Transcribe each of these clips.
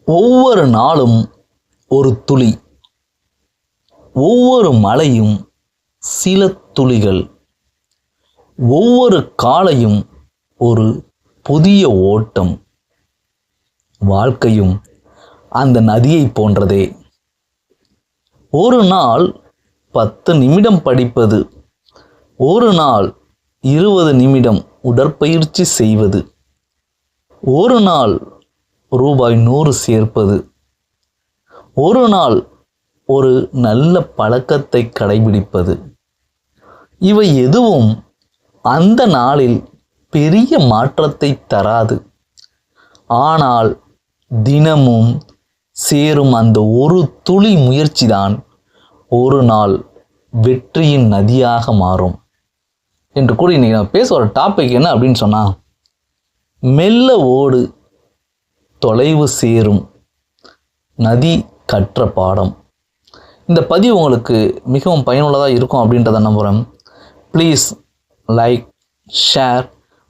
ஒவ்வொரு நாளும் ஒரு துளி, ஒவ்வொரு மழையும் சில துளிகள், ஒவ்வொரு காலையும் ஒரு புதிய ஓட்டம். வாழ்க்கையும் அந்த நதியை போன்றதே. ஒரு நாள் 10 நிமிடம் படிப்பது, ஒரு நாள் 20 நிமிடம் உடற்பயிற்சி செய்வது, ஒரு நாள் ரூபாய் 100 சேர்ப்பது, ஒரு நாள் ஒரு நல்ல பழக்கத்தை கடைபிடிப்பது. இவை எதுவும் அந்த நாளில் பெரிய மாற்றத்தை தராது. ஆனால் தினமும் சேரும் அந்த ஒரு துளி முயற்சிதான் ஒரு நாள் வெற்றியின் நதியாக மாறும் என்று கூறி இன்னைக்கு நான் பேச ஒரு டாபிக் என்ன அப்படின்னு சொன்னால், மெல்ல ஓடு தொலைவு சேரும் நதி கற்ற பாடம். இந்த பதிவு உங்களுக்கு மிகவும் பயனுள்ளதாக இருக்கும் அப்படின்றத நம்புகிறேன். Please like, share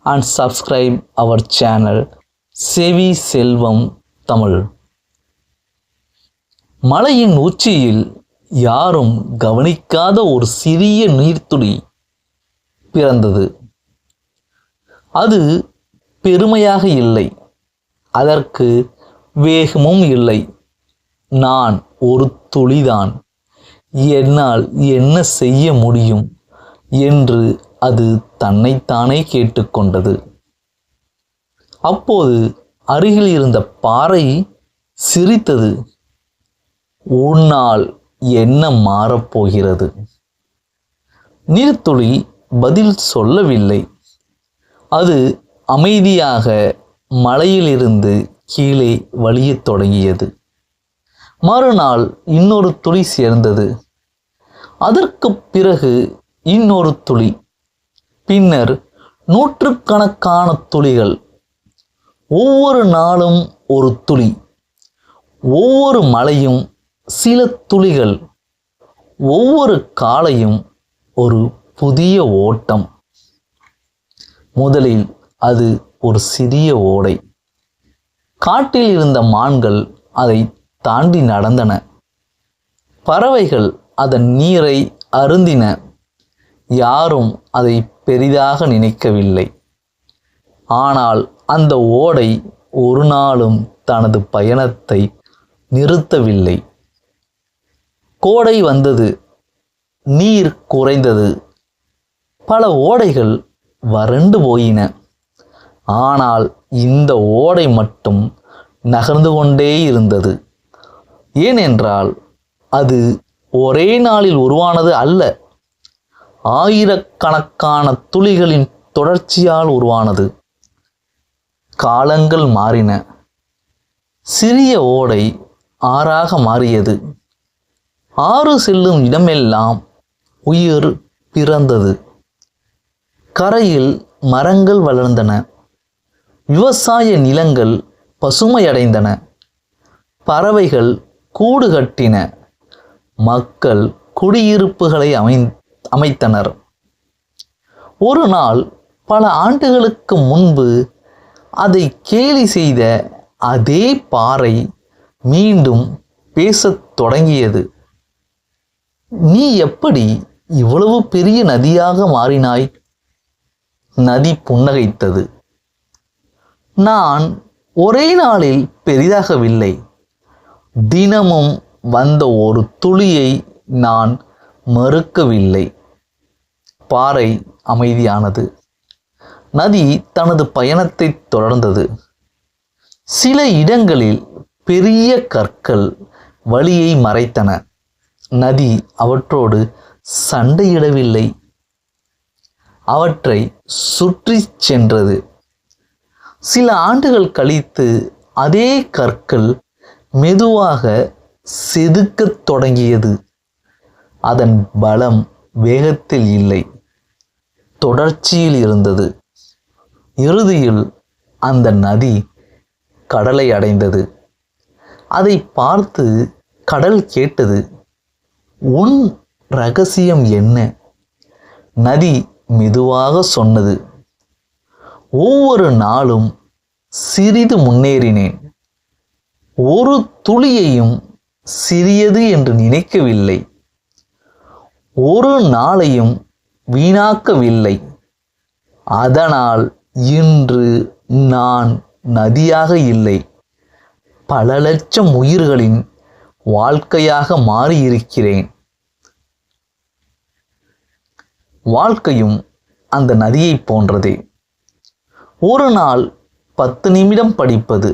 and subscribe our channel Sevi Selvam Tamil. மலையின் உச்சியில் யாரும் கவனிக்காத ஒரு சிறிய நீர்த்துளி பிறந்தது. அது பெருமையாக இல்லை, அதற்கு வேகமும் இல்லை. நான் ஒரு துளிதான், என்னால் என்ன செய்ய முடியும் என்று அது தன்னைத்தானே கேட்டுக்கொண்டது. அப்போது அருகில் இருந்த பாறை சிரித்தது. உன்னால் என்ன மாறப்போகிறது? நீர்த்துளி பதில் சொல்லவில்லை. அது அமைதியாக மலையிலிருந்து கீழே வழியத் தொடங்கியது. மறுநாள் இன்னொரு துளி சேர்ந்தது. அதற்கு பிறகு இன்னொரு துளி, பின்னர் நூற்றுக்கணக்கான துளிகள். ஒவ்வொரு நாளும் ஒரு துளி, ஒவ்வொரு மழையும் சில துளிகள், ஒவ்வொரு காலையும் ஒரு புதிய ஓட்டம். முதலில் அது ஒரு சிறிய ஓடை. காட்டில் இருந்த மான்கள் அதை தாண்டி நடந்தன. பறவைகள் அதன் நீரை அருந்தின. யாரும் அதை பெரிதாக நினைக்கவில்லை. ஆனால் அந்த ஓடை ஒரு நாளும் தனது பயணத்தை நிறுத்தவில்லை. கோடை வந்தது, நீர் குறைந்தது, பல ஓடைகள் வறண்டு போயின. ஆனால் இந்த ஓடை மட்டும் நகர்ந்து கொண்டே இருந்தது. ஏனென்றால் அது ஒரே நாளில் உருவானது அல்ல, ஆயிரக்கணக்கான துளிகளின் தொடர்ச்சியால் உருவானது. காலங்கள் மாறின. சிறிய ஓடை ஆறாக மாறியது. ஆறு செல்லும் இடமெல்லாம் உயிர் பிறந்தது. கரையில் மரங்கள் வளர்ந்தன. விவசாய நிலங்கள் பசுமையடைந்தன. பறவைகள் கூடு கட்டின. மக்கள் குடியிருப்புகளை அமைத்தனர். ஒரு நாள் பல ஆண்டுகளுக்கு முன்பு அதை கேலி செய்த அதே பாறை மீண்டும் பேசத் தொடங்கியது. நீ எப்படி இவ்வளவு பெரிய நதியாக மாறினாய்? நதி புன்னகைத்தது. நான் ஒரே நாளில் பெரிதாகவில்லை. தினமும் வந்த ஒரு துளியை நான் மறுக்கவில்லை. பாறை அமைதியானது. நதி தனது பயணத்தை தொடர்ந்தது. சில இடங்களில் பெரிய கற்கள் வழியை மறைத்தன. நதி அவற்றோடு சண்டையிடவில்லை, அவற்றை சுற்றி சென்றது. சில ஆண்டுகள் கழித்து அதே கற்கள் மெதுவாக செதுக்கத் தொடங்கியது. அதன் பலம் வேகத்தில் இல்லை, தொடர்ச்சியில் இருந்தது. இறுதியில் அந்த நதி கடலை அடைந்தது. அதை பார்த்து கடல் கேட்டது, உன் ரகசியம் என்ன? நதி மெதுவாக சொன்னது, ஒவ்வொரு நாளும் சிறிது முன்னேறினேன். ஒரு துளியையும் சிறியது என்று நினைக்கவில்லை. ஒரு நாளையும் வீணாக்கவில்லை. அதனால் இன்று நான் நதியாக இல்லை, பல லட்சம் உயிர்களின் வாழ்க்கையாக மாறியிருக்கிறேன். வாழ்க்கையும் அந்த நதியை போன்றதே. ஒரு நாள் 10 நிமிடம் படிப்பது,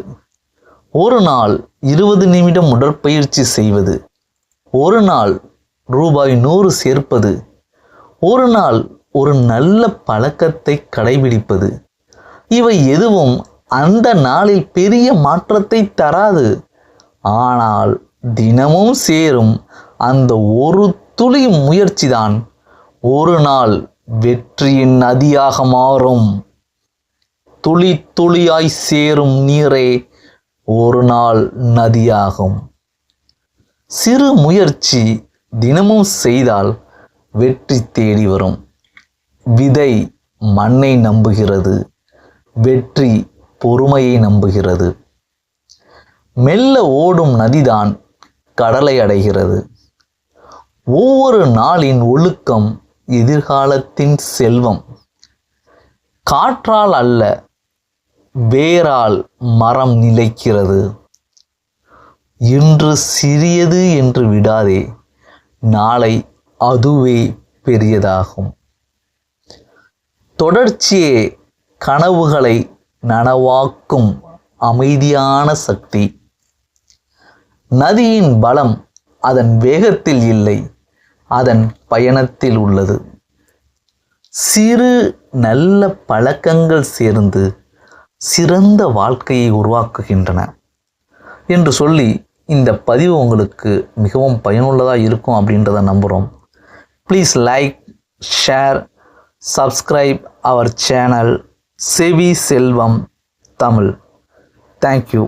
ஒரு நாள் 20 நிமிடம் உடற்பயிற்சி செய்வது, ஒரு நாள் ரூபாய் 100 சேர்ப்பது, ஒரு நாள் ஒரு நல்ல பழக்கத்தை கடைபிடிப்பது, இவை எதுவும் அந்த நாளில் பெரிய மாற்றத்தை தராது. ஆனால் தினமும் சேரும் அந்த ஒரு துளி முயற்சிதான் ஒரு நாள் வெற்றியின் நதியாக மாறும். துளி துளியாய் சேரும் நீரே ஒரு நாள் நதியாகும். சிறு முயற்சி தினமும் செய்தால் வெற்றி தேடி வரும். விதை மண்ணை நம்புகிறது, வெற்றி பொறுமையை நம்புகிறது. மெல்ல ஓடும் நதிதான் கடலை அடைகிறது. ஒவ்வொரு நாளின் ஒழுக்கம் எதிர்காலத்தின் செல்வம். காற்றால் அல்ல, வேரால் மரம் நிலைக்கிறது. இன்று சிறியது என்று விடாதே, நாளை அதுவே பெரியதாகும். தொடர்ச்சியே கனவுகளை நனவாக்கும் அமைதியான சக்தி. நதியின் பலம் அதன் வேகத்தில் இல்லை, அதன் பயணத்தில் உள்ளது. சிறு நல்ல பழக்கங்கள் சேர்ந்து சிறந்த வாழ்க்கையை உருவாக்குகின்றன என்று சொல்லி இந்த பதிவு உங்களுக்கு மிகவும் பயனுள்ளதாக இருக்கும் அப்படின்றத நம்புகிறோம். Please like, share, subscribe our channel Sevi Selvam Tamil. Thank you.